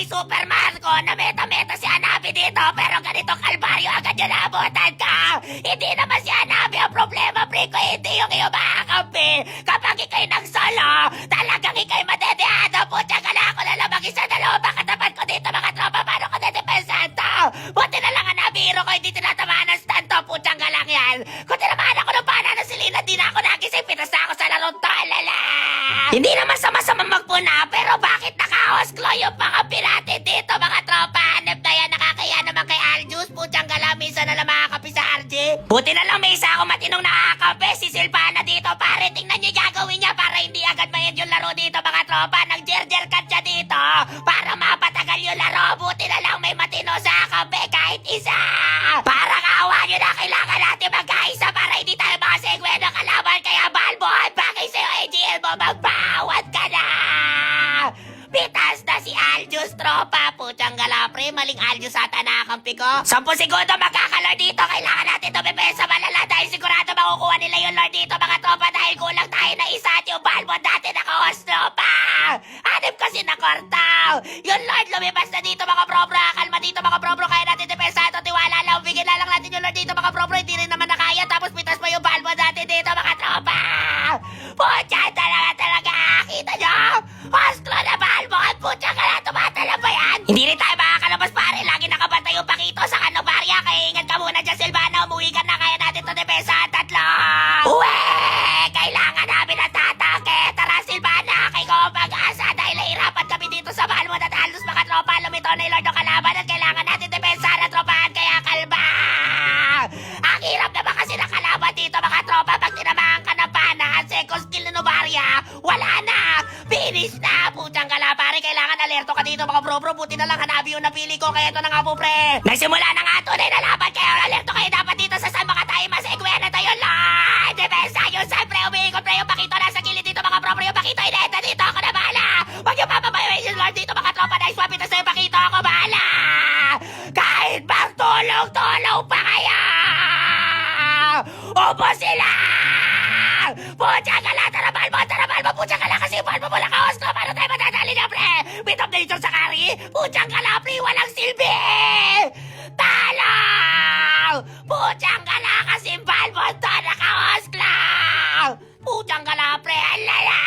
kay Super Marco na meta-meta si Hanabi dito pero ganito kalbaryo agad yung naabutan ka. Hindi naman si Hanabi ang problema, pre ko, hindi yung iyong makakampi. Kapag ikay nagsolo, talagang ikay madedeado. Putya ka na ako na lang mag-isa na loob. Katapat ko dito mga tropa, paano ko nadepensahan to? Buti na lang Hanabi, hero ko, hindi tinatamaan ng stand to. Putyang ka lang yan. Kung tinamaan ako ng pana na silina, di na ako nagising. Pitas na ako sa larong to, alala. Hindi naman sama-sama magpuna, pero bakit naka-hosklo yung mga pirate dito mga tropa? Hanap na yan, nakakaya naman kay Aljus. Putyang gala, minsan na lang makakapi sa RJ. Buti na lang may isa ako matinong nakakape, si Silvana dito. Pare, tingnan niyo gagawin niya para hindi agad ma-end yung laro dito mga tropa. Nag-jerjer cut siya dito para mapatagal yung laro. Buti na lang may matino sa kape kahit isa. Para kawa nyo na kailangan natin magkaisa para hindi tayo makasegwe ng kalaban. Kaya Balbon, bagay sa'yo AGL mo, magbawat ka na! Pitas na si Aljus, tropa. Putyang gala, pre. Maling Aljus ata nakakampi ko. 10 segundo magkakalor dito. Kailangan natin tumipesa malala dahil sigurado makukuha nila yung lord dito, mga tropa, dahil kulang tayo na isa at yung Balbon dati naka-host, tropa. Hanip kasi na kortaw. Yung lord lumibas na dito, mga bro-bro. Kalma dito, mga bro-bro. Kaya natin depensa ito. Tiwala lang. Bigyan na lang natin yung lord dito, mga bro-bro. Hindi rin naman nakaya. Tapos pitas pa yung Balbon dati dito, mga tropa. Putya talaga. Kita nyo? Hosklo na Balbon. Putya ka na. Tumatala ba yan? Hindi rin tayo makakalabas, pare. Lagi nakabantay yung Pakito sa Canovaria. Kaya ingat ka muna dyan, Silvana. Umuwi ka na. Kaya natin ito depensa at tatlo. Uwe! Kailangan namin ang tatake. Tara, Silvana. Kay ko ang pag-asa dahil nahirapan kami dito sa Balbon at halos mga tropa. Lumitaw na yung Lord ng kalaban at kailangan natin depensa na tropahan. Kaya kalma. Ang hirap naman kasi ng kalaban dito, mga tropa. Pag tinamaan ka ng pana at second skill na Novaria, wala na. Finish na. Putang gala, pare. Kailangan alerto ka dito, mga bro-bro. Buti na lang Hanabi yung napili ko. Kaya ito na nga po, pre. Nagsimula na nga tunay na laban. Kaya alerto kayo dapat dito sa saan mga tayo masegwe na tayo lang. Depensa yun. Siyempre, umiikot pre yung Pakito nasa gilid dito, mga bro-bro. Yung Pakito ineta dito. Ako na bahala. Huwag yung papabayaw yung Lord dito, mga tropa. Nice swap ito sa'yo, Pakito. Ako bahala. Kahit magtulong-tulong pa kaya. Upo sila. Putya ka lang. Tara, Balbon. Putya ka lang kasi yung Balbon mo lang ka-host. Paano tayo matadali na, pre? Bit of nature sa kari. Putya ka lang, pre. Walang silbi. Talaw. Putya ka lang kasi Balbon to naka-host lang. Putya ka lang, pre. Alala.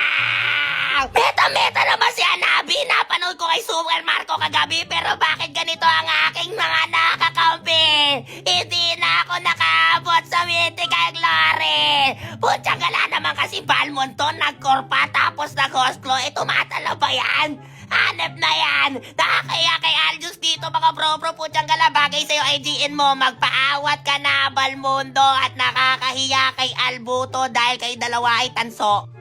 Meta naman si Hanabi. Napanood ko kay Super Marco kagabi. Pero bakit ganito ang aking mga nakakampi? Hindi na ako nakaabot sa Mythical Glory. Putyang gala naman kasi Balmon to. Nagkorpa tapos nag-hosklo. Tumatala ba yan? Hanep na yan. Nakakaya kay Aljus dito, mga bro-bro. Putyang gala, bagay sa'yo IGN mo. Magpaawat ka na, Balmundo. At nakakahiya kay Albuto dahil kay dalawa ay tanso.